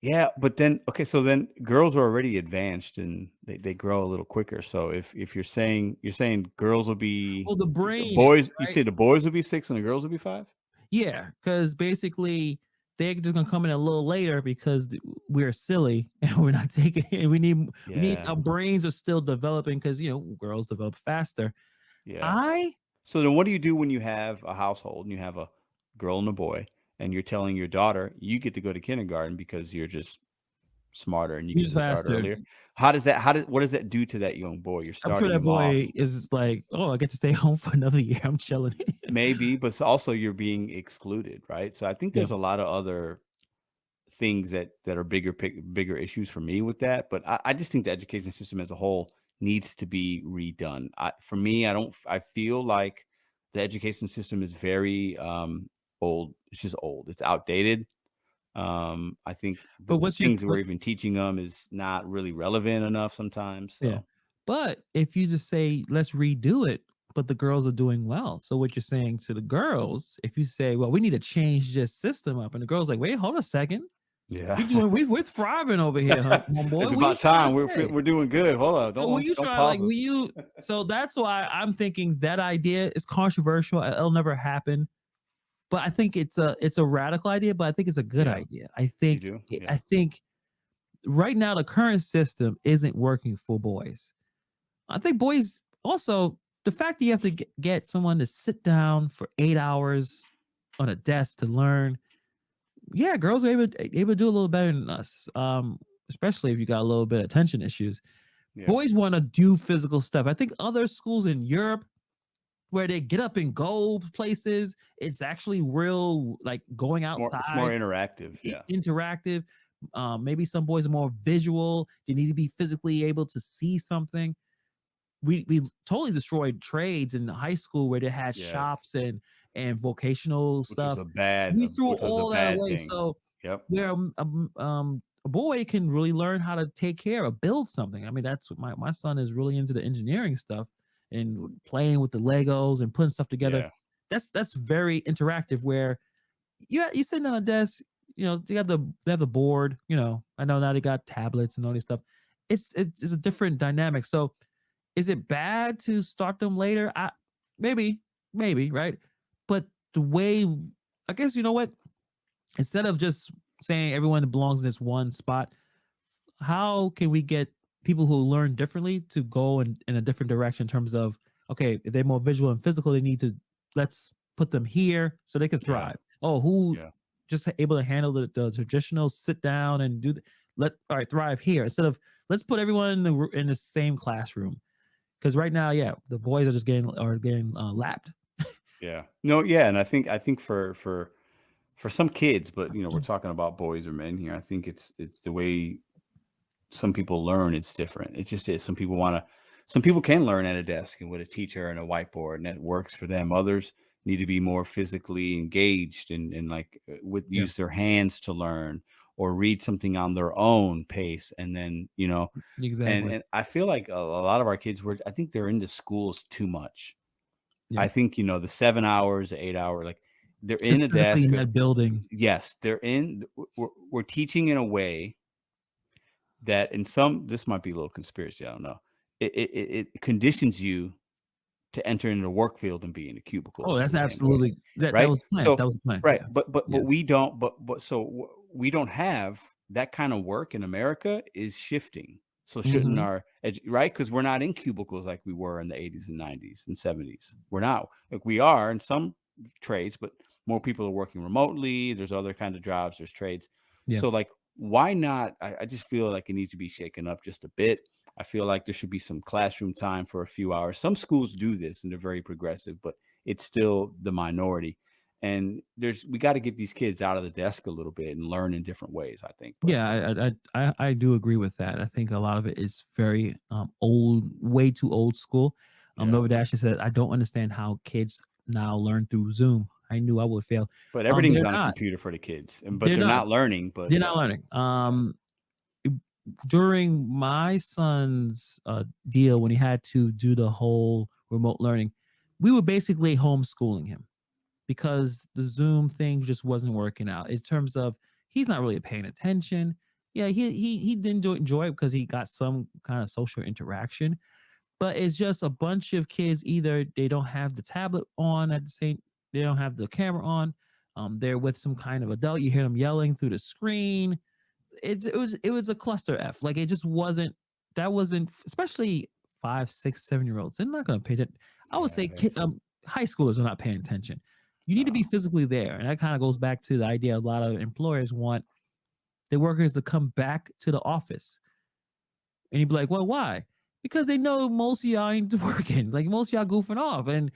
Yeah, but then okay, so then girls are already advanced and they grow a little quicker. So if you're saying girls will be Well, the so brain, boys, you right? say the boys will be 6 and the girls will be 5? Yeah, because basically they're just gonna come in a little later because we're silly and we're not taking it. We need Yeah, our brains are still developing because girls develop faster. yeah. I So then what do you do when you have a household and you have a girl and a boy and you're telling your daughter you get to go to kindergarten because you're just smarter and you get use to start faster. earlier? What does that do to that young boy? You're I'm sure starting that him off. boy is like, oh, I get to stay home for another year. I'm chilling. Maybe, but also you're being excluded, right? So I think Yeah, there's a lot of other things that are bigger issues for me with that. But I just think the education system as a whole needs to be redone. For me, I feel like the education system is very old. It's just old. It's outdated. I think but the what's your things that we're even teaching them is not really relevant enough sometimes. yeah? So But if you just say let's redo it, but the girls are doing well, so what you're saying to the girls, if you say, well, we need to change this system up, and the girls like, wait, hold a second, yeah, we're thriving over here, it's homeboy. What are you about trying time. to we're say? we're doing good. Hold on, So when you don't try like pause when us. you so that's why I'm thinking that idea is controversial. It'll never happen. But I think it's a radical idea, but I think it's a good Yeah, idea. I you think do. I Yeah, think right now the current system isn't working for boys. I think boys also the fact that you have to get someone to sit down for 8 hours on a desk to learn. Yeah, girls are able to do a little better than us. Especially if you got a little bit of attention issues. yeah. Boys want to do physical stuff. I think other schools in Europe where they get up and go places, it's actually real like going It's more outside, interactive. Yeah. interactive. Maybe some boys are more visual. They need to be physically able to see something. We totally destroyed trades in high school where they had Yes. shops and vocational Which was stuff. a bad We threw which was a all that bad away. thing. So Yep. where a boy can really learn how to take care of build something. I mean, that's what my son is really into the engineering stuff and playing with the Legos and putting stuff together. Yeah. That's very interactive. Where you sitting on a desk, they have the board. I know now they got tablets and all this stuff. It's a different dynamic. So is it bad to start them later? Maybe, maybe, right? But the way, I guess, you know what? Instead of just saying everyone belongs in this one spot, how can we get people who learn differently to go in a different direction in terms of, okay, if they're more visual and physical, they need to, let's put them here so they can Yeah. thrive. Oh, who Yeah. just able to handle the traditional sit down and do all right, thrive here, instead of let's put everyone in the same classroom. Because right now, yeah, the boys are just getting lapped. Yeah. No, yeah, and I think for some kids, but we're talking about boys or men here. I think it's the way some people learn. It's different. It just is. Some people can learn at a desk and with a teacher and a whiteboard, and that works for them. Others need to be more physically engaged and like with Yeah, use their hands to learn or read something on their own pace. And then, and exactly. and I feel like a lot of our kids I think they're into schools too much. Yeah, I think, the 7 hours, the 8 hour, like they're in just a physically in desk. that building. Yes, they're in, we're teaching in a way that in some, this might be a little conspiracy, I don't know. It conditions you to enter into the work field and be in a cubicle Oh, the that's same way, absolutely that right? was planned. That So, was planned. right, Yeah, but yeah. we don't, we don't have that kind of work in America is shifting. So shouldn't Hmm. right? Because we're not in cubicles like we were in the 80s and 90s and 70s. We're not, like we are in some trades, but more people are working remotely. There's other kind of jobs, there's trades. Yeah. So like, why not? I just feel like it needs to be shaken up just a bit. I feel like there should be some classroom time for a few hours. Some schools do this and they're very progressive, but it's still the minority. And we got to get these kids out of the desk a little bit and learn in different ways, I think. But Yeah, I do agree with that. I think a lot of it is very old, way too old school. yeah, Nova Dash said, "I don't understand how kids now learn through Zoom. I knew I would fail." but everything's They're on a not. computer for the kids, but They're they're not. not learning. But They're not yeah, learning. yeah, During my son's deal when he had to do the whole remote learning, we were basically homeschooling him because the Zoom thing just wasn't working out in terms of he's not really paying attention. Yeah, he didn't enjoy it because he got some kind of social interaction, but it's just a bunch of kids. Either they don't have the tablet on at the same, they don't have the camera on. They're with some kind of adult. You hear them yelling through the screen. It was a cluster F. Like it just wasn't. That wasn't, especially 5, 6, 7 year olds. They're not going to pay attention. I would yeah. say That's high schoolers are not paying attention. You need to be no, physically there, and that kind of goes back to the idea a lot of employers want their workers to come back to the office. And you'd be like, well, why? Because they know most of y'all ain't working. Like most of y'all goofing off, and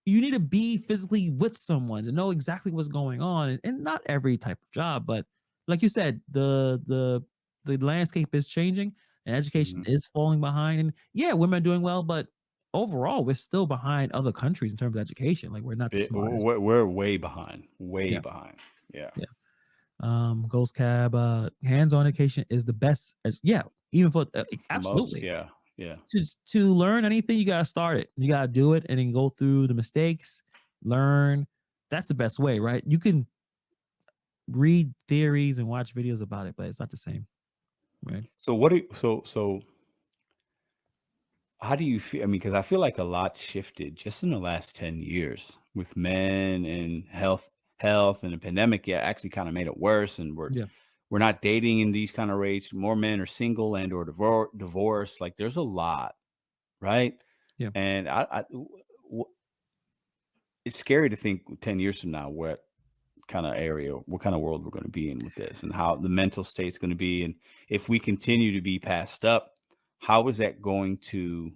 you need to be physically with someone to know exactly what's going on. And not every type of job, but like you said, the landscape is changing and education mhm. is falling behind. And yeah, women are doing well, but overall, we're still behind other countries in terms of education. Like we're not the smartest. We're way behind, way Yeah, behind. Yeah, yeah. Ghost Cab, hands-on education is the best. As yeah, even for for most, absolutely yeah, yeah. to learn anything, you gotta start it. You gotta do it, and then go through the mistakes, learn. That's the best way, right? You can read theories and watch videos about it, but it's not the same, right? So what do so how do you feel? I mean, because I feel like a lot shifted just in the last 10 years with men and health and the pandemic. Yeah, actually kind of made it worse. And Yeah, we're not dating in these kind of rates. More men are single and or divorced. Like there's a lot, right? yeah. And it's scary to think 10 years from now what kind of world we're going to be in with this and how the mental state's going to be. And if we continue to be passed up, how is that going to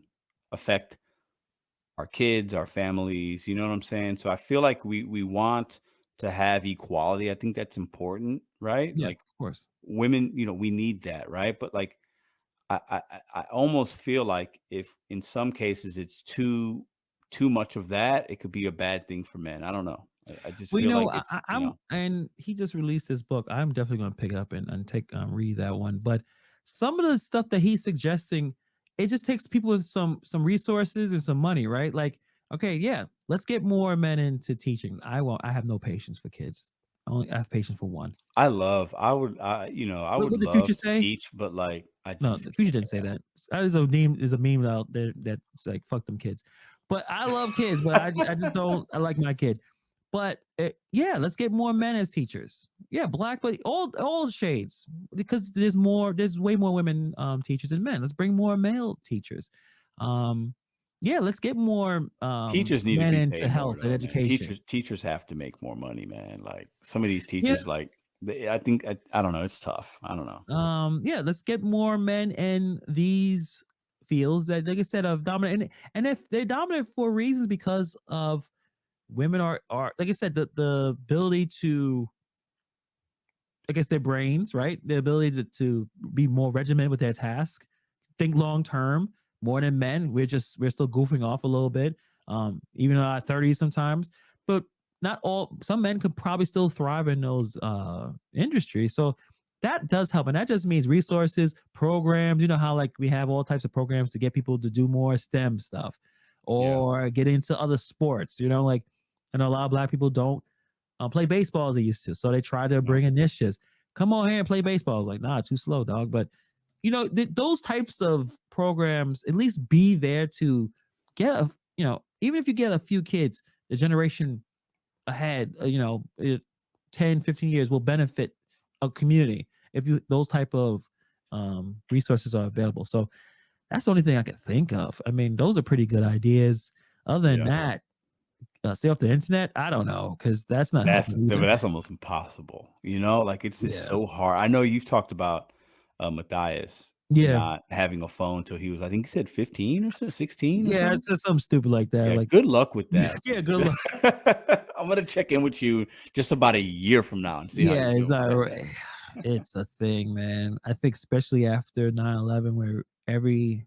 affect our kids, our families? You know what I'm saying? So I feel like we want to have equality. I think that's important, right? Yeah, Like of course. women, we need that, right? But like I almost feel like if in some cases it's too much of that, it could be a bad thing for men. I don't know. I just Well, feel like it's, I'm, and he just released this book. I'm definitely going to pick it up and take read that one. But some of the stuff that he's suggesting, it just takes people with some resources and some money, right? Like, okay, yeah, let's get more men into teaching. I have no patience for kids. I have patience for one. I would What the future love to say? teach, but like I No, just the future didn't say that. There's a meme out there that's like fuck them kids. But I love kids, but I just don't. I like my kid. But yeah, let's get more men as teachers. Yeah, black, but all shades, because there's way more women teachers than men. Let's bring more male teachers. Yeah, let's get more Teachers need to men be into paid more health and though, man. education. Teachers have to make more money, man. Like some of these Yeah, teachers, like I think I don't know. It's tough. I don't know. yeah, let's get more men in these fields that, like I said, of dominant, and if they're dominant for reasons because of women are like I said, the ability to, I guess, their brains, right? The ability to be more regimented with their task, think long term more than men. We're still goofing off a little bit, even in our 30s sometimes. But not all. Some men could probably still thrive in those industries. So that does help, and that just means resources, programs. You know how like we have all types of programs to get people to do more STEM stuff, Yeah. or get into other sports. You know, like, and a lot of black people don't play baseball as they used to. So they try to bring initiatives. Come on here and play baseball. I was like, nah, too slow, dog. But you know, those types of programs at least be there to get a, you know, even if you get a few kids, the generation ahead, 10, 15 years will benefit a community if you those type of resources are available. So that's the only thing I could think of. I mean, those are pretty good ideas. Other than that, stay off the internet. I don't know, because that's not helping either. That's almost impossible. You know, like it's just Yeah. so hard. I know you've talked about Matthias Yeah. not having a phone till he was, I think you said 15 or 16 or Yeah, something. it's just something stupid like that. Yeah, Like, good luck with that. yeah, good luck. I'm gonna check in with you just about a year from now and see how Yeah, you're it's doing. not right. It's a thing, man. I think especially after 9/11, where every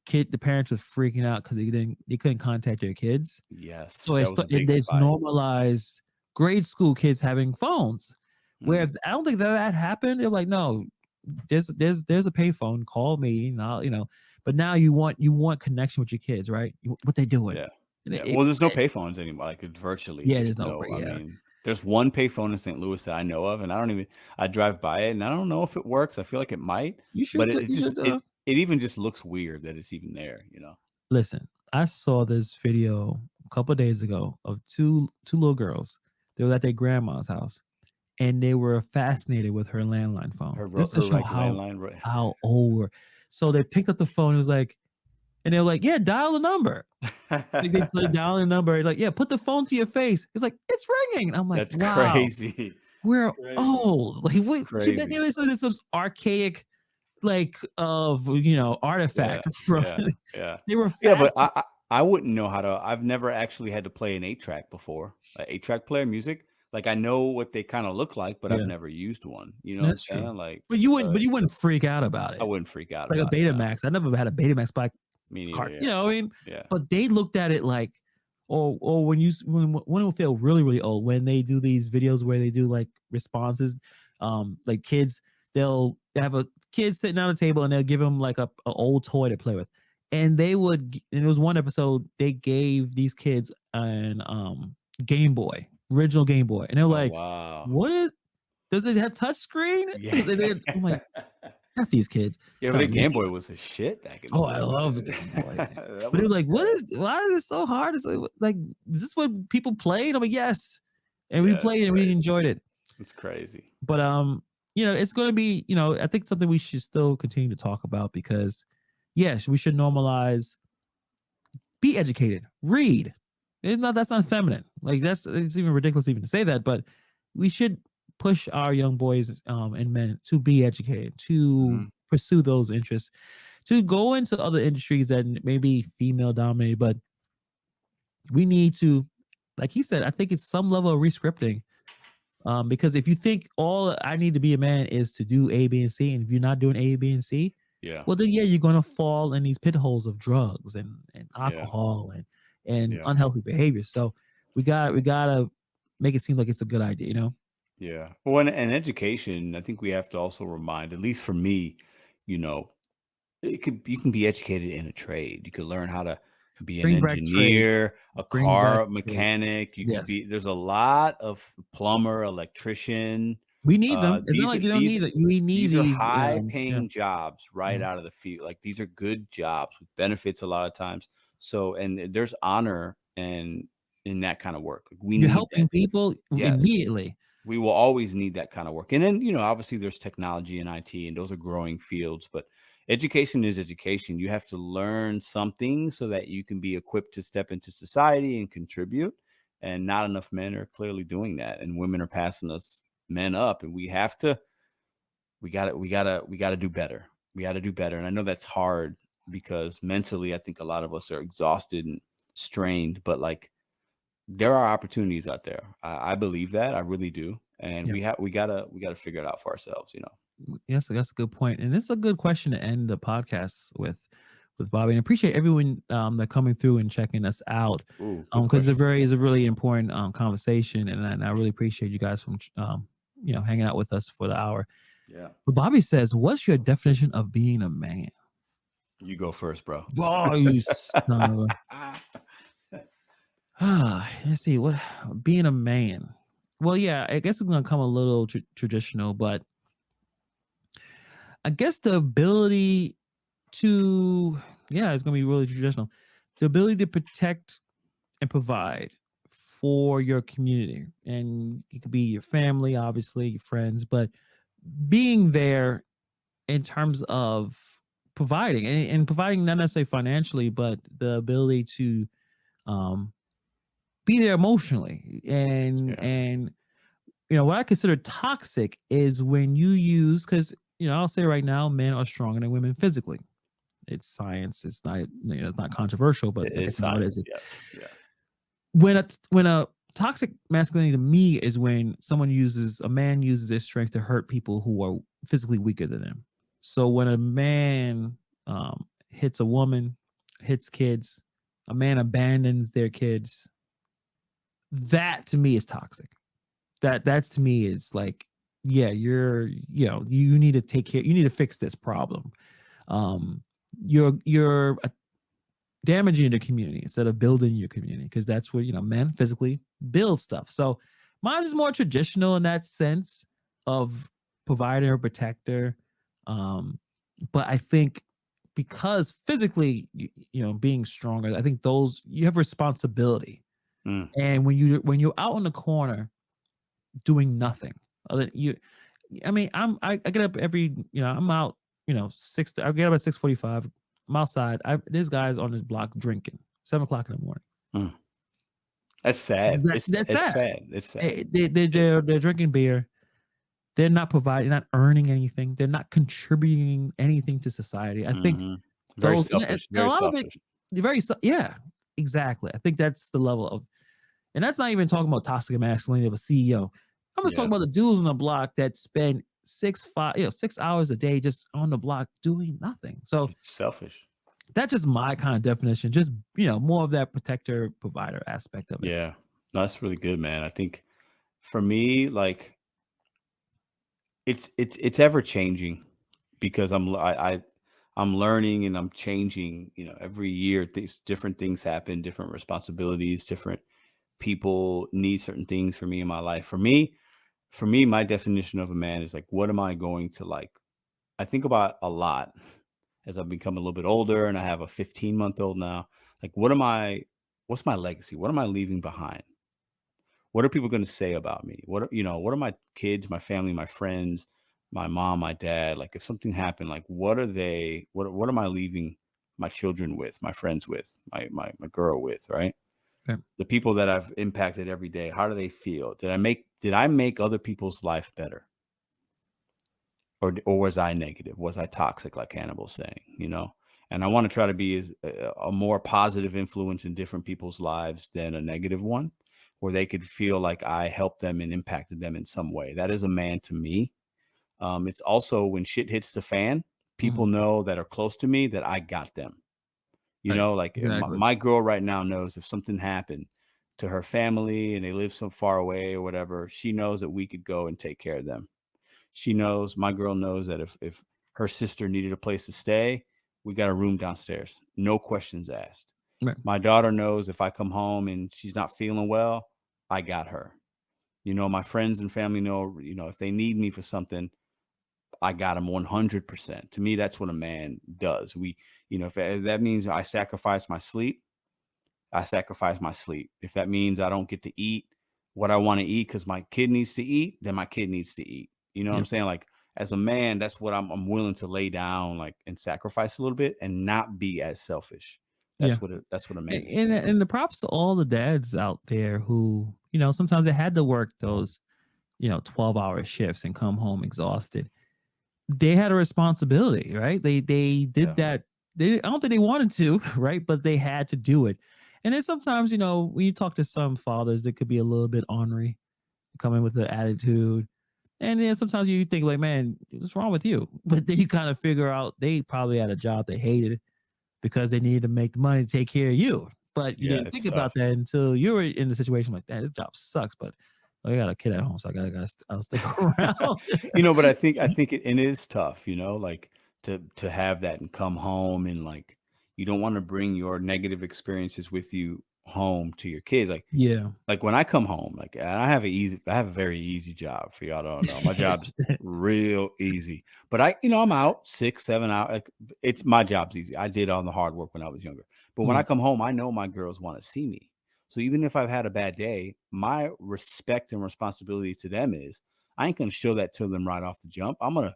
kid, the parents were freaking out because they couldn't contact their kids. Yes, So that was a big it's spike. normalized grade school kids having phones. Where Mm. I don't think that happened. They're like, no, there's a payphone. Call me, and I'll, But now you want connection with your kids, right? What they doing? Yeah. And Yeah. Well, there's no payphones anymore. Like it's virtually, yeah, there's there's no no. break. I Yeah, mean, there's one payphone in St. Louis that I know of, and I drive by it, and I don't know if it works. I feel like it might, you but should. You should. it even just looks weird that it's even there. You know. Listen, I saw this video a couple of days ago of two little girls. They were at their grandma's house, and they were fascinated with her landline phone. This to Her show like landline, right? how old we're. So they picked up the phone. It was like, and they were like, "Yeah, dial the number." Like they started dialing the number. Like, "Yeah, put the phone to your face." It's like, "It's ringing." And I'm like, That's "Wow, crazy. we're Crazy. old." Like, Crazy. there was some archaic, like, artifact Yeah. from. Yeah. They were Yeah, but fast. I wouldn't know how to. I've never actually had to play an 8-track before. An 8-track player music. Like I know what they kind of look like, but I've Yeah, never used one. You know what I'm that's true. saying? Like But so you wouldn't freak out about I it. wouldn't freak out Like a about it. No. Betamax. I never had a Betamax by Me neither. cart. Yeah. You know what I mean? Yeah. But they looked at it like, or when it will feel really really old when they do these videos where they do like responses, like kids, they'll have a kid sitting on a table and they'll give them like a old toy to play with, and and it was one episode they gave these kids an Game Boy, original Game Boy, and they're Oh like, wow. what is, does it have touch screen? Yeah. I'm like, F these kids. Yeah, but Trying the to Game make Boy was the shit back in the Oh, I day. love the Game Boy. That But it was was like, why is it so hard? It's like, is this what people played? I'm like, yes. And we yeah, it's played it and we crazy. enjoyed it. It's crazy. But it's gonna be, I think something we should still continue to talk about because yes, we should normalize, be educated, read. That's not feminine. Like it's even ridiculous even to say that, but we should push our young boys and men to be educated, to pursue those interests, to go into other industries that may be female dominated, but we need to, like he said, I think it's some level of rescripting. Because if you think all I need to be a man is to do A, B, and C, and if you're not doing A, B, and C, Yeah. well then you're gonna fall in these pit holes of drugs and Yeah. alcohol and Yeah. unhealthy behavior. So we gotta make it seem like it's a good idea, Yeah. Well, and education, I think we have to also remind, at least for me, you know, you can be educated in a trade. You could learn how to be an Bring back trades. engineer, a Bring back car trades. mechanic. You could Yes. be, there's a lot of plumber, electrician. We need them. It's not These are like you don't need it. We need these are these. high Yeah. paying jobs right Mhm. out of the field. Like these are good jobs with benefits a lot of times. So, and there's honor in that kind of work. We You're need helping that. people Yes. immediately. We will always need that kind of work. And then, obviously there's technology and IT, and those are growing fields, but education is education. You have to learn something so that you can be equipped to step into society and contribute. And not enough men are clearly doing that. And women are passing us men up, and we gotta do better. We gotta do better. And I know that's hard because mentally I think a lot of us are exhausted and strained, but like there are opportunities out there. I believe that. I really do. And Yeah. we gotta figure it out for ourselves, Yes, that's a good point, and it's a good question to end the podcast with Bobby. And I appreciate everyone that coming through and checking us out, Ooh, good because question. it's a really important conversation, and I really appreciate you guys from hanging out with us for the hour. Yeah. But Bobby says, "What's your definition of being a man?" You go first, bro. Oh, you son of a. Let's see what being a man. Well, yeah, I guess it's gonna come a little traditional, but I guess the ability to, yeah, it's gonna be really traditional. The ability to protect and provide for your community, and it could be your family, obviously, your friends, but being there in terms of providing, and providing not necessarily financially, but the ability to um, be there emotionally, Yeah. and what I consider toxic is when you use, because I'll say right now, men are stronger than women physically. It's science. It's not, it's not controversial, but It I is guess now it science. is. Yes. Yeah. When a toxic masculinity to me is when a man uses their strength to hurt people who are physically weaker than them. So when a man hits a woman, hits kids, a man abandons their kids, that to me is toxic. That's to me is like, yeah, you need to take care, you need to fix this problem. um you're damaging the community instead of building your community, because that's where men physically build stuff. So mine is more traditional in that sense of provider or protector. But I think because physically, being stronger, I think those, you have responsibility. Mm. And when you're out in the corner doing nothing other you I mean, I get up every, I'm out, I get up at 6:45. I'm outside. There's guys on this block drinking 7 o'clock in the morning. Mm. That's sad. That's It's sad. sad. It's sad. They're drinking beer. They're not providing, not earning anything. They're not contributing anything to society. I think Mhm. Very those, selfish. and a Very lot of it, selfish. yeah, exactly. I think that's the level of, and that's not even talking about toxic masculinity of a CEO. I'm just talking Yeah. about the dudes on the block that spend 6 hours a day just on the block doing nothing. So It's selfish. that's just my kind of definition. Just more of that protector provider aspect of it. Yeah. No, that's really good, man. I think for me, like it's ever changing because I'm learning and I'm changing, every year things different things happen, different responsibilities, different people need certain things for me in my life. For me, my definition of a man is like, what am I going to like? I think about a lot as I've become a little bit older and I have a 15-month-old now. Like, what's my legacy? What am I leaving behind? What are people going to say about me? What are my kids, my family, my friends, my mom, my dad? Like, if something happened, like, what am I leaving my children with, my friends with, my girl with, right? Okay. The people that I've impacted every day, how do they feel? Did I make other people's life better? Or was I negative? Was I toxic, like Hannibal's saying, And I want to try to be a more positive influence in different people's lives than a negative one, where they could feel like I helped them and impacted them in some way. That is a man to me. It's also when shit hits the fan, Mhm. people know that are close to me that I got them. Right. Like Exactly. my girl right now knows if something happened to her family and they live so far away or whatever, she knows that we could go and take care of them. My girl knows that if her sister needed a place to stay, we got a room downstairs. No questions asked. Right. My daughter knows if I come home and she's not feeling well, I got her. My friends and family know, if they need me for something, I got them 100%. To me, that's what a man does. If that means I sacrifice my sleep, I sacrifice my sleep. If that means I don't get to eat what I want to eat because my kid needs to eat, then my kid needs to eat. You know what I'm Yep. saying? Like as a man, that's what I'm willing to lay down, like, and sacrifice a little bit and not be as selfish. Yeah. That's what a man is And, supposed to and the props to all the dads out there who, sometimes they had to work those, 12-hour shifts and come home exhausted. They had a responsibility, right? They do. did that. I don't think they wanted to, right? But they had to do it. And then sometimes, when you talk to some fathers, they could be a little bit ornery, come in with the attitude. And then sometimes you think like, man, what's wrong with you? But then you kind of figure out they probably had a job they hated because they needed to make the money to take care of you. But you Yeah, didn't it's think tough. about that until you were in the situation like that. This job sucks, but I got a kid at home, so I'll stick around. But I think it is tough, like to have that and come home, and like you don't want to bring your negative experiences with you home to your kids. Yeah. Like when I come home, like and I have a very easy job for y'all don't know. My job's real easy. But I'm out 6, 7 hours. Like, it's my job's easy. I did all the hard work when I was younger. But when Yeah. I come home, I know my girls want to see me. So even if I've had a bad day, my respect and responsibility to them is I ain't gonna show that to them right off the jump. I'm gonna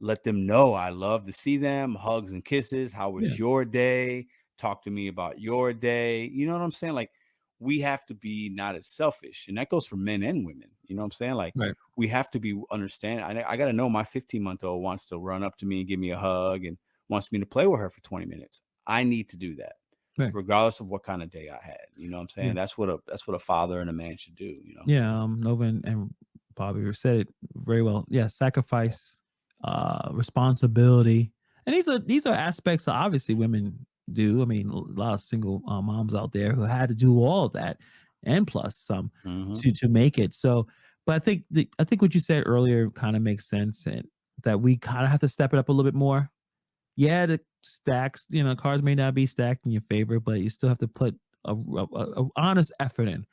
let them know I love to see them, hugs and kisses. How Yeah. was your day? Talk to me about your day. You know what I'm saying? Like we have to be not as selfish. And that goes for men and women. You know what I'm saying? Like Right. we have to be understand. I got to know my 15-month-old wants to run up to me and give me a hug and wants me to play with her for 20 minutes. I need to do that Right. regardless of what kind of day I had. You know what I'm saying? Yeah. That's what a father and a man should do, Yeah. Nova and Bobby said it very well. Yeah. Sacrifice, responsibility. And these are aspects that obviously women do. I mean, a lot of single moms out there who had to do all of that and plus some Mhm. to make it. So, but I think what you said earlier kind of makes sense, and that we kind of have to step it up a little bit more. Yeah, the stacks, cards may not be stacked in your favor, but you still have to put a honest effort in.